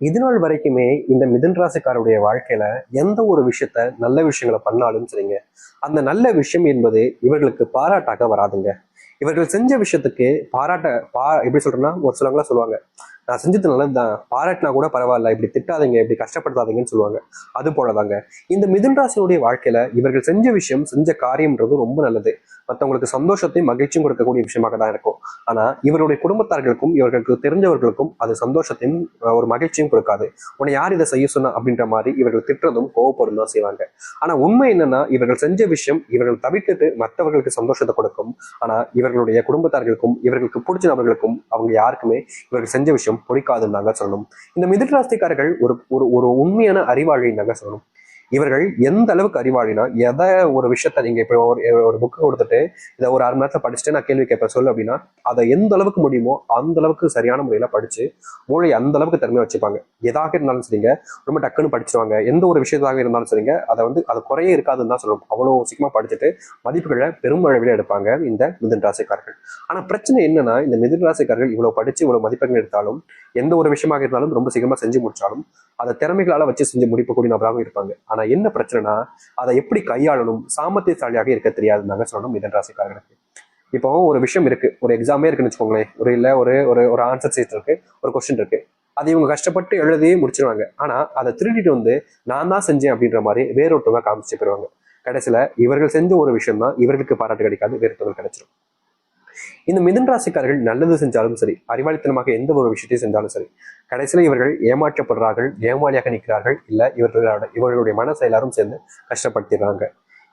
இது நாள் வரைக்குமே இந்த மிதுன் ராசிக்காருடைய வாழ்க்கையில எந்த ஒரு விஷயத்த நல்ல விஷயங்களை பண்ணாலும் சரிங்க, அந்த நல்ல விஷயம் என்பது இவர்களுக்கு பாராட்டாக வராதுங்க. இவர்கள் செஞ்ச விஷயத்துக்கு எப்படி சொல்றேன்னா, ஒரு சிலவங்களாம் சொல்லுவாங்க, நான் செஞ்சது நல்லதுதான், பாராட்டினா கூட பரவாயில்ல, இப்படி திட்டாதீங்க, இப்படி கஷ்டப்படுத்தாதீங்கன்னு சொல்லுவாங்க. அது போலதாங்க இந்த மிதுன் ராசியுடைய வாழ்க்கையில இவர்கள் செஞ்ச விஷயம், செஞ்ச காரியம்ன்றது ரொம்ப நல்லது. மற்றவங்களுக்கு சந்தோஷத்தையும் மகிழ்ச்சியும் கொடுக்கக்கூடிய விஷயமாக தான் இருக்கும். ஆனா இவருடைய குடும்பத்தார்களுக்கும் இவர்களுக்கு தெரிஞ்சவர்களுக்கும் அது சந்தோஷத்தையும் ஒரு மகிழ்ச்சியும் கொடுக்காது. உன்னை யார் இதை செய்ய சொன்னா அப்படின்ற மாதிரி இவர்கள் திட்டுறதும் கோவப்படும் தான் செய்வாங்க. ஆனா உண்மை என்னன்னா, இவர்கள் செஞ்ச விஷயம் இவர்கள் தவிர்த்துட்டு மற்றவர்களுக்கு சந்தோஷத்தை கொடுக்கும். ஆனா இவர்களுடைய குடும்பத்தார்களுக்கும் இவர்களுக்கு பிடிச்ச நபர்களுக்கும் அவங்க யாருக்குமே இவர்கள் செஞ்ச விஷயம் பிடிக்காதுன்னு தாங்க சொல்லணும். இந்த மிதுன ராசிக்காரர்கள் ஒரு ஒரு ஒரு உண்மையான அறிவாளின்னு தாங்க சொல்லணும். இவர்கள் எந்த அளவுக்கு அறிவாளினா, எதை ஒரு விஷயத்த நீங்க இப்போ ஒரு புக்கு கொடுத்துட்டு இதை ஒரு 6 மணி நேரத்துல படிச்சுட்டு நான் கேள்வி கேட்பேன் சொல்லு அப்படின்னா, அதை எந்த அளவுக்கு முடியுமோ அந்த அளவுக்கு சரியான முறையில படிச்சு மூளை அந்த அளவுக்கு திறமையா வச்சுப்பாங்க. எதாக இருந்தாலும் சரிங்க, ரொம்ப டக்குன்னு படிச்சிருவாங்க. எந்த ஒரு விஷயத்தாக இருந்தாலும் சரிங்க, அது குறையே இருக்காதுன்னு தான் சொல்லணும். அவ்வளவு சீக்கிரமா படிச்சுட்டு மதிப்புகளை பெரும் அளவில் எடுப்பாங்க இந்த மிதுன ராசிக்காரர்கள். ஆனா பிரச்சனை என்னன்னா, இந்த மிதுன ராசிக்காரர்கள் இவ்வளவு படிச்சு இவ்வளவு மதிப்பெண்கள் எடுத்தாலும், எந்த ஒரு விஷயமாக இருந்தாலும் ரொம்ப சீக்கிரமா செஞ்சு முடிச்சாலும் அதை திறமைகளால வச்சு செஞ்சு முடிக்கக்கூடிய நபராகவும் இருப்பாங்க. ஆனா என்ன பிரச்சனைனா, அதை எப்படி கையாளணும், சாமர்த்தியசாலியாக இருக்க தெரியாதுன்னாங்க சொல்லணும் மிதுன ராசிக்காரர்களுக்கு. இப்போ ஒரு விஷயம் இருக்கு, ஒரு எக்ஸாமே இருக்குன்னு வச்சுக்கோங்களேன், ஒரு இல்ல ஒரு ஒரு ஒரு ஆன்சர் சீட் இருக்கு, ஒரு கொஸ்டின் இருக்கு, அது இவங்க கஷ்டப்பட்டு எழுதி முடிச்சிருவாங்க. ஆனா அதை திருடிட்டு வந்து நான் தான் செஞ்சேன் அப்படின்ற மாதிரி வேறொருத்தவங்க காமிச்சு போயிருவாங்க. கடைசியில இவர்கள் செஞ்ச ஒரு விஷயம் தான் இவர்களுக்கு பாராட்டு கிடைக்காது, வேறொருத்தவங்க கிடைச்சிடும். இந்த மிதுன ராசிக்காரர்கள் நல்லது செஞ்சாலும் சரி, அறிவாளித்தனமாக எந்த ஒரு விஷயத்தையும் செஞ்சாலும் சரி, கடைசியில இவர்கள் ஏமாற்றப்படுறார்கள், ஏமாளியாக நிற்கிறார்கள், இல்ல இவர்களுடைய மனசை எல்லாரும் சேர்ந்து கஷ்டப்படுத்திடுறாங்க.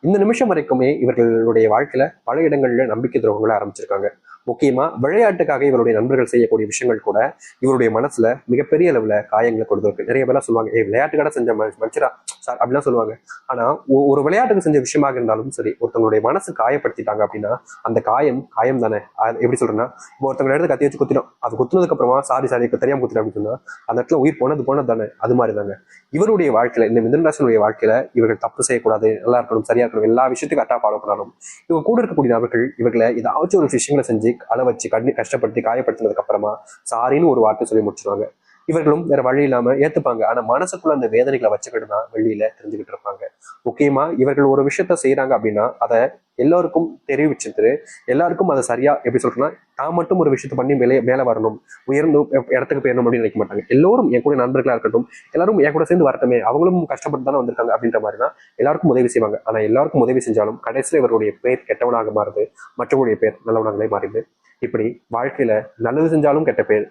இந்த நிமிஷம் வரைக்குமே இவர்களுடைய வாழ்க்கையில பல இடங்கள்ல நம்பிக்கை துரோகங்களை ஆரம்பிச்சிருக்காங்க. முக்கியமா விளையாட்டுக்காக இவருடைய நண்பர்கள் செய்யக்கூடிய விஷயங்கள் கூட இவருடைய மனசுல மிகப்பெரிய அளவுல காயங்களை கொடுத்துருக்கு. நிறைய பேர்லாம் சொல்லுவாங்க, விளையாட்டுக்காக செஞ்ச மனுஷரா சார் அப்படிலாம் சொல்லுவாங்க. ஆனா ஒரு விளையாட்டுக்கு செஞ்ச விஷயமாக இருந்தாலும் சரி, ஒருத்தவங்களுடைய மனசு காயப்படுத்திட்டாங்க அப்படின்னா அந்த காயம் காயம் தானே. எப்படி சொல்றேன்னா, இப்போ ஒருத்தவங்க இடத்துல கத்தி வச்சு குத்திடும், அது குத்துனதுக்கு அப்புறமா சாரி சாரி தெரியாம குத்திடும் அப்படின்னு சொன்னா அந்த இடத்துல உயிர் போனது தானே. அது மாதிரி தாங்க இவருடைய வாழ்க்கையில, இந்த மிதுன ராசியுடைய வாழ்க்கையில இவர்கள் தப்பு செய்யக்கூடாது, நல்லா இருக்கணும், சரியா இருக்கணும், எல்லா விஷயத்தையும் கரெக்டாக ஃபாலோ பண்ணணும். இவங்க கூட இருக்கக்கூடிய நபர்கள் இவர்களை ஏதாச்சும் ஒரு விஷயங்களை செஞ்சு அள வச்சு கஷ்டப்படுத்தி காயப்படுத்தினதுக்கு அப்புறமா சாரின்னு ஒரு வார்த்தை சொல்லி முடிச்சிருவாங்க. இவர்களும் வேற வழி இல்லாம ஏத்துப்பாங்க. ஆனா மனசுக்குள்ள அந்த வேதனைகளை வச்சுக்கிட்டு தான் வெளியில தெரிஞ்சுக்கிட்டு இருப்பாங்க. முக்கியமா இவர்கள் ஒரு விஷயத்த செய்யறாங்க அப்படின்னா அதை எல்லாருக்கும் தெரிவிச்சுட்டு, எல்லாருக்கும் அதை சரியா எப்படி சொல்றேன்னா, தான் மட்டும் ஒரு விஷயத்த பண்ணி மேல வரணும், உயர்ந்து இடத்துக்கு போயிடணும் அப்படின்னு நினைக்க மாட்டாங்க. எல்லோரும் என் கூட நண்பர்களா இருக்கட்டும், எல்லாரும் என் கூட சேர்ந்து வரட்டுமே, அவங்களும் கஷ்டப்பட்டு தானே வந்திருக்காங்க அப்படின்ற மாதிரி தான் எல்லாருக்கும் உதவி செய்வாங்க. ஆனா எல்லாருக்கும் உதவி செஞ்சாலும் கடைசியில் இவருடைய பேர் கெட்டவனாக மாறுது, மற்றவங்களுடைய பேர் நல்லவனாகவே மாறிடுது. இப்படி வாழ்க்கையில நல்லது செஞ்சாலும் கெட்ட பேர்,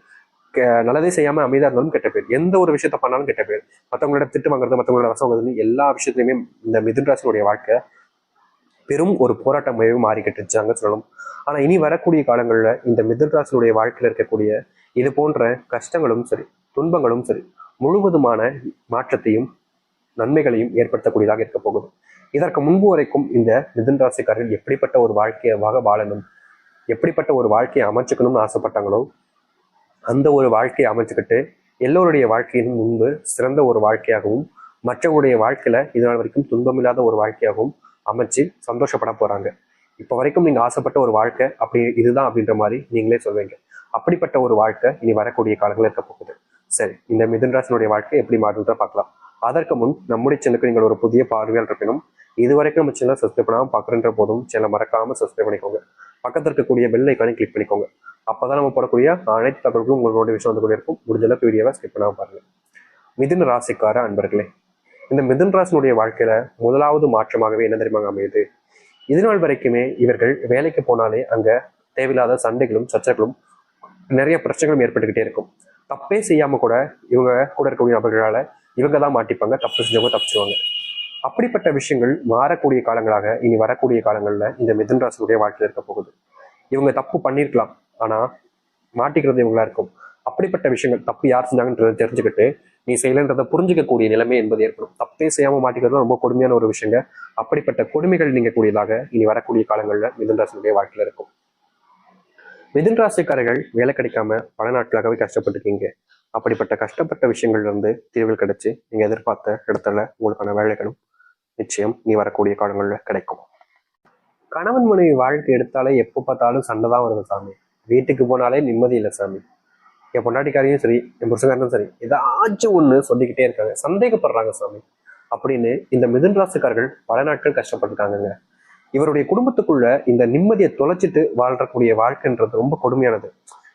நல்லதே செய்யாம அமைதியா இருந்தாலும் கெட்ட பேர், எந்த ஒரு விஷயத்த பண்ணாலும் கெட்ட பேர், மற்றவங்களோட திட்டு வாங்குறது, மற்றவங்களோட வசம் வாங்குறது, எல்லா விஷயத்துலையுமே இந்த மிதுன ராசியுடைய வாழ்க்கை பெரும் ஒரு போராட்டமாகவே மாறிக்கிட்டு இருச்சாங்க சொல்லணும். ஆனா இனி வரக்கூடிய காலங்கள்ல இந்த மிதுன ராசியுடைய வாழ்க்கையில இருக்கக்கூடிய இது போன்ற கஷ்டங்களும் சரி, துன்பங்களும் சரி, முழுவதுமான மாற்றத்தையும் நன்மைகளையும் ஏற்படுத்தக்கூடியதாக இருக்க போகுது. இதற்கு முன்பு வரைக்கும் இந்த மிதுன ராசிக்காரர்கள் எப்படிப்பட்ட ஒரு வாழ்க்கையாக வாழணும், எப்படிப்பட்ட ஒரு வாழ்க்கையை அமைச்சுக்கணும்னு ஆசைப்பட்டாங்களோ அந்த ஒரு வாழ்க்கையை அமைச்சுக்கிட்டு எல்லோருடைய வாழ்க்கையின் முன்பு சிறந்த ஒரு வாழ்க்கையாகவும், மற்றவருடைய வாழ்க்கையில இதனால் வரைக்கும் துன்பமில்லாத ஒரு வாழ்க்கையாகவும் அமைச்சு சந்தோஷப்பட போறாங்க. இப்போ வரைக்கும் நீங்க ஆசைப்பட்ட ஒரு வாழ்க்கை அப்படி இதுதான் அப்படின்ற மாதிரி நீங்களே சொல்வீங்க. அப்படிப்பட்ட ஒரு வாழ்க்கை இனி வரக்கூடிய காலங்கள் இருக்க போகுது. சரி, இந்த மிதுன ராசினுடைய வாழ்க்கை எப்படி மாறுன்றத பார்க்கலாம். அதற்கு முன் நம்முடைய சேனலுக்கு நீங்கள் ஒரு புதிய பார்வையால் இருப்பினும், இதுவரைக்கும் நம்ம சேனல் சப்ஸ்கிரைப் பண்ணாமல் பார்க்குறன்ற போதும் சேனலை மறக்காம சப்ஸ்கிரைப் பண்ணிக்கோங்க. பக்கத்தில் இருக்கக்கூடிய பெல் ஐக்கானை கிளிக் பண்ணிக்கோங்க. அப்பதான் நம்ம போடக்கூடிய அனைத்து தகவல்களும் உங்களோட விஷயம் வந்து கூட இருக்கும். முடிஞ்ச அளவுக்கு வீடியோவை ஸ்கிப் பண்ணாம பாருங்க. மிதுன ராசிக்கார அன்பர்களே, இந்த மிதுன ராசினுடைய வாழ்க்கையில முதலாவது மாற்றமாகவே என்ன தெரியுமாங்க அமையுது? இது நாள் வரைக்குமே இவர்கள் வேலைக்கு போனாலே அங்க தேவையில்லாத சண்டைகளும் சர்ச்சைகளும் நிறைய பிரச்சனைகளும் ஏற்பட்டுக்கிட்டே இருக்கும். தப்பே செய்யாம கூட இவங்க கூட இருக்கக்கூடிய நபர்களால இவங்க தான் மாட்டிப்பாங்க, தப்பு செஞ்சவங்க தப்பிச்சுவாங்க. அப்படிப்பட்ட விஷயங்கள் மாறக்கூடிய காலங்களாக இனி வரக்கூடிய காலங்கள்ல இந்த மிதுன ராசியுடைய வாழ்க்கையில் இருக்க போகுது. இவங்க தப்பு பண்ணியிருக்கலாம், ஆனா மாட்டிக்கிறது இவங்களா இருக்கும். அப்படிப்பட்ட விஷயங்கள் தப்பு யார் செஞ்சாங்கன்றதை தெரிஞ்சுக்கிட்டு நீ செய்யலன்றதை புரிஞ்சிக்கக்கூடிய நிலைமை என்பது ஏற்படும். தப்பே செய்யாம மாட்டிக்கிறது ரொம்ப கொடுமையான ஒரு விஷயங்க. அப்படிப்பட்ட கொடுமைகள் நீங்கக்கூடியதாக இனி வரக்கூடிய காலங்கள்ல மிதுன ராசியுடைய வாழ்க்கையில இருக்கும். மிதுன ராசிக்காரர்கள் வேலை கிடைக்காம பல நாட்களாகவே கஷ்டப்பட்டுருக்கீங்க. அப்படிப்பட்ட கஷ்டப்பட்ட விஷயங்கள்ல இருந்து தீர்வுகள் கிடைச்சு நீங்க எதிர்பார்த்த இடத்துல உங்களுக்கான வேலைகளும் நிச்சயம் நீ வரக்கூடிய காலங்கள்ல கிடைக்கும். கணவன் மனைவி வாழ்க்கை எடுத்தாலே எப்போ பார்த்தாலும் சண்டை தான் வருது சாமி. வீட்டுக்கு போனாலே நிம்மதி இல்லை சாமி. என் பொண்டாட்டிக்காரையும் சரி, என் புருஷக்காரனும் சரி, ஏதாச்சும் ஒண்ணு சொல்லிக்கிட்டே இருக்காங்க, சந்தேகப்படுறாங்க சாமி அப்படின்னு இந்த மிதுன ராசிக்காரர்கள் பல நாட்கள் கஷ்டப்பட்டிருக்காங்க. இவருடைய குடும்பத்துக்குள்ள இந்த நிம்மதியை தொலைச்சிட்டு வாழ்றக்கூடிய வாழ்க்கைன்றது ரொம்ப கொடுமையானது.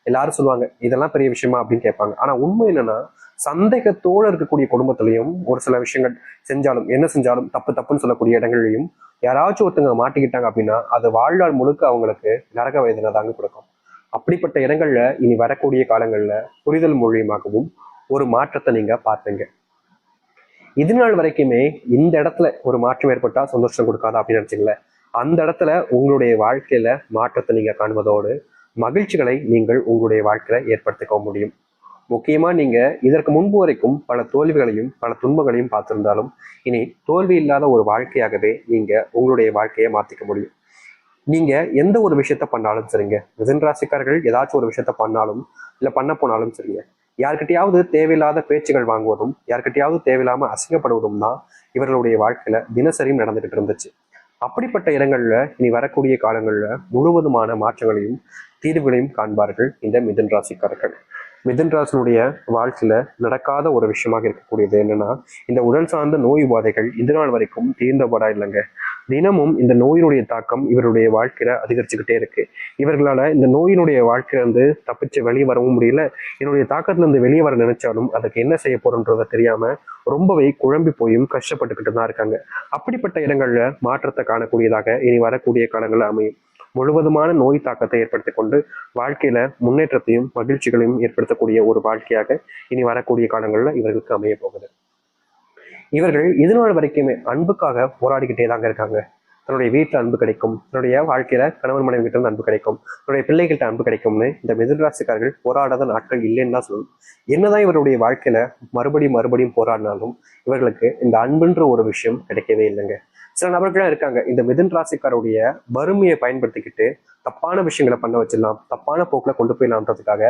எல்லாரும் சொல்லுவாங்க இதெல்லாம் பெரிய விஷயமா அப்படின்னு கேட்பாங்க. ஆனா உண்மை என்னன்னா, சந்தேகத்தோடு இருக்கக்கூடிய குடும்பத்திலையும் ஒரு சில விஷயங்கள் செஞ்சாலும், என்ன செஞ்சாலும் தப்பு தப்புன்னு சொல்லக்கூடிய இடங்கள்லையும் யாராச்சும் ஒருத்தங்க மாட்டிக்கிட்டாங்க அப்படின்னா அது வாழ்நாள் முழுக்க அவங்களுக்கு நரக வேதனை தாங்க கொடுக்கும். அப்படிப்பட்ட இடங்கள்ல இனி வரக்கூடிய காலங்கள்ல புரிதல் மூலியமாகவும் ஒரு மாற்றத்தை நீங்க பார்ப்பீங்க. இது நாள் வரைக்குமே இந்த இடத்துல ஒரு மாற்றம் ஏற்பட்டா சந்தோஷம் கொடுக்காதா அப்படின்னு நினைச்சீங்களேன், அந்த இடத்துல உங்களுடைய வாழ்க்கையில மாற்றத்தை நீங்க காண்பதோடு மகிழ்ச்சிகளை நீங்கள் உங்களுடைய வாழ்க்கையில ஏற்படுத்திக்க முடியும். முக்கியமா நீங்க இதற்கு முன்பு வரைக்கும் பல தோல்விகளையும் பல துன்பங்களையும் பார்த்திருந்தாலும் இனி தோல்வி இல்லாத ஒரு வாழ்க்கையாகவே நீங்க உங்களுடைய வாழ்க்கையை மாத்திக்க முடியும். நீங்க எந்த ஒரு விஷயத்த பண்ணாலும் சரிங்க, மிதுன ராசிக்காரர்கள் ஏதாச்சும் ஒரு விஷயத்த பண்ணாலும் இல்ல பண்ண போனாலும் சரிங்க, யார்கிட்டயாவது தேவையில்லாத பேச்சுகள் வாங்குவதும் யார்கிட்டயாவது தேவையில்லாம அசிங்கப்படுவதும் தான் இவர்களுடைய வாழ்க்கையில தினசரியும் நடந்துகிட்டு இருந்துச்சு. அப்படிப்பட்ட இடங்கள்ல இனி வரக்கூடிய காலங்கள்ல முழுவதுமான மாற்றங்களையும் தீர்வுகளையும் காண்பார்கள் இந்த மிதுன ராசிக்காரர்கள். மிதுன ராசினுடைய வாழ்க்கையில நடக்காத ஒரு விஷயமாக இருக்கக்கூடியது என்னன்னா, இந்த உடல் சார்ந்த நோய் உபாதைகள் இது நாள் வரைக்கும் தீர்ந்தபடா இல்லைங்க. தினமும் இந்த நோயினுடைய தாக்கம் இவருடைய வாழ்க்கையில அதிகரிச்சுக்கிட்டே இருக்கு. இவர்களால இந்த நோயினுடைய வாழ்க்கையில இருந்து தப்பிச்சு வெளியே வரவும் முடியல. என்னுடைய தாக்கத்துல இருந்து வெளியே வர நினைச்சாலும் அதுக்கு என்ன செய்ய போறோன்றத தெரியாம ரொம்பவே குழம்பி போயும் கஷ்டப்பட்டுக்கிட்டு தான் இருக்காங்க. அப்படிப்பட்ட இடங்கள்ல மாற்றத்தை காணக்கூடியதாக இனி வரக்கூடிய காலங்கள் அமையும். முழுவதுமான நோய் தாக்கத்தை ஏற்படுத்தி கொண்டு வாழ்க்கையில முன்னேற்றத்தையும் மகிழ்ச்சிகளையும் ஏற்படுத்தக்கூடிய ஒரு வாழ்க்கையாக இனி வரக்கூடிய காலங்கள்ல இவர்களுக்கு அமைய போகுது. இவர்கள் இது நாள் வரைக்குமே அன்புக்காக போராடிக்கிட்டே தாங்க இருக்காங்க. தன்னுடைய வீட்டுல அன்பு கிடைக்கும், தன்னுடைய வாழ்க்கையில கணவன் மனைவி கிட்ட இருந்து அன்பு கிடைக்கும், தன்னுடைய பிள்ளைகிட்ட அன்பு கிடைக்கும்னு இந்த மிதுன ராசிக்காரர்கள் போராடாத நாட்கள் இல்லைன்னு தான் சொல்லணும். என்னதான் இவருடைய வாழ்க்கையில மறுபடியும் மறுபடியும் போராடினாலும் இவர்களுக்கு இந்த அன்புன்ற ஒரு விஷயம் கிடைக்கவே இல்லைங்க. சில நபர்கள்லாம் இருக்காங்க இந்த மிதுன ராசிக்காருடைய வறுமையை பயன்படுத்திக்கிட்டு தப்பான விஷயங்களை பண்ண வச்சிடலாம், தப்பான போக்குல கொண்டு போயிடலாம்ன்றதுக்காக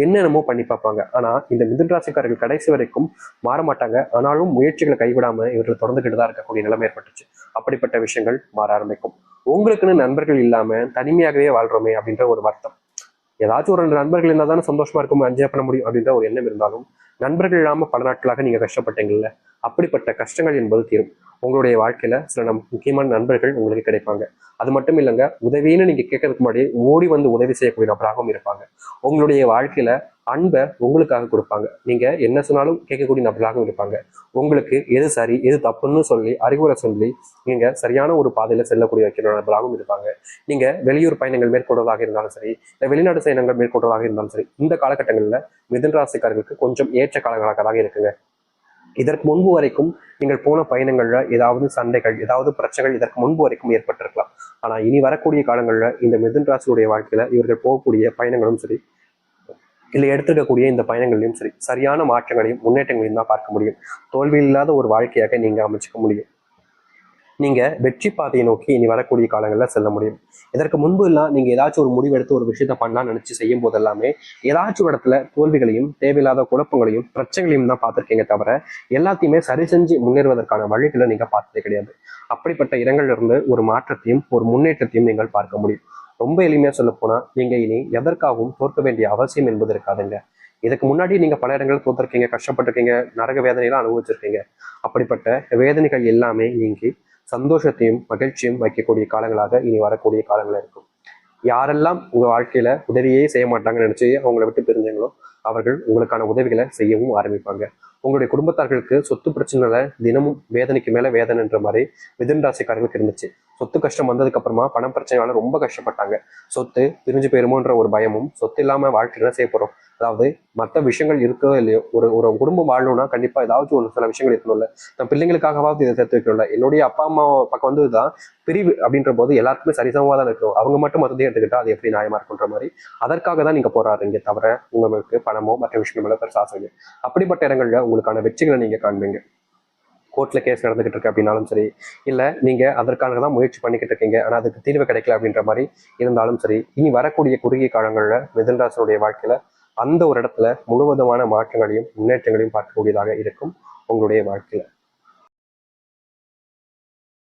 என்னென்னமோ பண்ணி பார்ப்பாங்க. ஆனா இந்த மிதுன ராசிக்காரர்கள் கடைசி வரைக்கும் மாற மாட்டாங்க. ஆனாலும் முயற்சிகளை கைவிடாம இவர்கள் தொடர்ந்துகிட்டு தான் இருக்கக்கூடிய நிலைமை ஏற்பட்டுச்சு. அப்படிப்பட்ட விஷயங்கள் மாற ஆரம்பிக்கும். உங்களுக்குன்னு நண்பர்கள் இல்லாம தனிமையாகவே வாழ்றோமே அப்படின்ற ஒரு வருத்தம், ஏதாச்சும் ஒரு 2 நண்பர்கள் இருந்தால் தானே சந்தோஷமா இருக்கும், என்ஜாய் பண்ண முடியும் அப்படின்ற ஒரு எண்ணம் இருந்தாலும் நண்பர்கள் இல்லாம பல நாட்களாக நீங்க கஷ்டப்பட்டீங்கல்ல, அப்படிப்பட்ட கஷ்டங்கள் என்பது தீரும். உங்களுடைய வாழ்க்கையில சில முக்கியமான நண்பர்கள் உங்களுக்கு கிடைப்பாங்க. அது மட்டும் இல்லைங்க, உதவின்னு நீங்க கேட்கறதுக்கு முன்னாடி ஓடி வந்து உதவி செய்யக்கூடிய நபராகவும் இருப்பாங்க. உங்களுடைய வாழ்க்கையில அன்பை உங்களுக்காக கொடுப்பாங்க. நீங்க என்ன சொன்னாலும் கேட்கக்கூடிய நபராகவும் இருப்பாங்க. உங்களுக்கு எது சரி எது தப்புன்னு சொல்லி அறிவுரை சொல்லி நீங்க சரியான ஒரு பாதையில செல்லக்கூடிய வைக்கிற நபராகவும் இருப்பாங்க. நீங்க வெளியூர் பயணங்கள் மேற்கொள்வதாக இருந்தாலும் சரி, இல்லை வெளிநாடு பயணங்கள் மேற்கொள்வதாக இருந்தாலும் சரி, இந்த காலகட்டங்களில் மிதுன ராசிக்காரர்களுக்கு கொஞ்சம் ஏற்ற காலங்களாக தான் இருக்குங்க. இதற்கு முன்பு வரைக்கும் நீங்கள் போன பயணங்கள்ல ஏதாவது சண்டைகள் ஏதாவது பிரச்சனைகள் இதற்கு முன்பு வரைக்கும் ஏற்பட்டிருக்கலாம். ஆனா இனி வரக்கூடிய காலங்கள்ல இந்த மிதுன ராசியுடைய வாழ்க்கையில இவர்கள் போகக்கூடிய பயணங்களும் சரி, இல்லை எடுத்துக்கக்கூடிய இந்த பயணங்களையும் சரி, சரியான மாற்றங்களையும் முன்னேற்றங்களையும் தான் பார்க்க முடியும். தோல்வி இல்லாத ஒரு வாழ்க்கையாக நீங்க அமைச்சுக்க முடியும். நீங்க வெற்றி பாதையை நோக்கி இனி வரக்கூடிய காலங்களில் செல்ல முடியும். இதற்கு முன்பு எல்லாம் நீங்க ஏதாச்சும் ஒரு முடிவு எடுத்து ஒரு விஷயத்த பண்ணலாம்னு நினைச்சு செய்யும் போதெல்லாமே ஏதாச்சும் இடத்துல தோல்விகளையும் தேவையில்லாத குழப்பங்களையும் பிரச்சனைகளையும் தான் பார்த்துருக்கீங்க தவிர எல்லாத்தையுமே சரி செஞ்சு முன்னேறுவதற்கான வழிகளை நீங்க பார்த்ததே கிடையாது. அப்படிப்பட்ட இடங்கள்ல இருந்து ஒரு மாற்றத்தையும் ஒரு முன்னேற்றத்தையும் நீங்கள் பார்க்க முடியும். ரொம்ப எளிமையா சொல்ல போனா நீங்க இனி எதற்காகவும் தோற்க வேண்டிய அவசியம் என்பது இருக்காதுங்க. இதுக்கு முன்னாடி நீங்க பல இடங்கள் தோற்றிருக்கீங்க, கஷ்டப்பட்டிருக்கீங்க, நரக வேதனையெல்லாம் அனுபவிச்சிருக்கீங்க. அப்படிப்பட்ட வேதனைகள் எல்லாமே நீங்கி சந்தோஷத்தையும் மகிழ்ச்சியும் வைக்கக்கூடிய காலங்களாக இனி வரக்கூடிய காலங்கள் இருக்கும். யாரெல்லாம் உங்க வாழ்க்கையில உதவியே செய்ய மாட்டாங்கன்னு நினைச்சு அவங்கள விட்டு பிரிஞ்சாங்களோ அவர்கள் உங்களுக்கான உதவிகளை செய்யவும் ஆரம்பிப்பாங்க. உங்களுடைய குடும்பத்தார்களுக்கு சொத்து பிரச்சனைல தினமும் வேதனைக்கு மேல வேதனைன்ற மாதிரி மிதுன ராசிக்காரர்களுக்கு இருந்துச்சு. சொத்து கஷ்டம் வந்ததுக்கு அப்புறமா பணம் பிரச்சனையால ரொம்ப கஷ்டப்பட்டாங்க. சொத்து பிரிஞ்சு போயிருமோன்ற ஒரு பயமும், சொத்து இல்லாம வாழ்க்கையில செய்ய போறோம், அதாவது மற்ற விஷயங்கள் இருக்கோ இல்லையோ, ஒரு ஒரு குடும்பம் வாழணும்னா கண்டிப்பா ஏதாச்சும் ஒரு சில விஷயங்கள் இருக்கணும்ல. நான் பிள்ளைங்களுக்காகவாவது இதை சேர்த்து வைக்கணும்ல. என்னுடைய அப்பா அம்மா பக்கம் வந்துதான் பிரிவு அப்படின்ற போது எல்லாருக்குமே சரிசமமா தான் இருக்கும். அவங்க மட்டும் மருந்து எடுத்துக்கிட்டா அது எப்படி நியாயமா இருக்குன்ற மாதிரி அதற்காக தான் நீங்க போராடுறீங்க தவிர உங்களுக்கு பணமோ மற்ற விஷயங்களோ பெருசா ஆசை. அப்படிப்பட்ட இடங்கள்ல உங்களுக்கான வெற்றிகளை நீங்க காண்பீங்க. கோர்ட்ல கேஸ் நடந்துகிட்டு இருக்கு அப்படின்னாலும் சரி, இல்ல நீங்க அதற்காக தான் முயற்சி பண்ணிக்கிட்டு இருக்கீங்க ஆனா அதுக்கு தீர்வு கிடைக்கல அப்படின்ற மாதிரி இருந்தாலும் சரி, இனி வரக்கூடிய குறுகிய காலங்கள்ல மிதுன ராசியுடைய வாழ்க்கையில அந்த ஒரு இடத்துல முழுவதுமான மாற்றங்களையும் முன்னேற்றங்களையும் பார்க்கக்கூடியதாக இருக்கும் உங்களுடைய வாழ்க்கையில.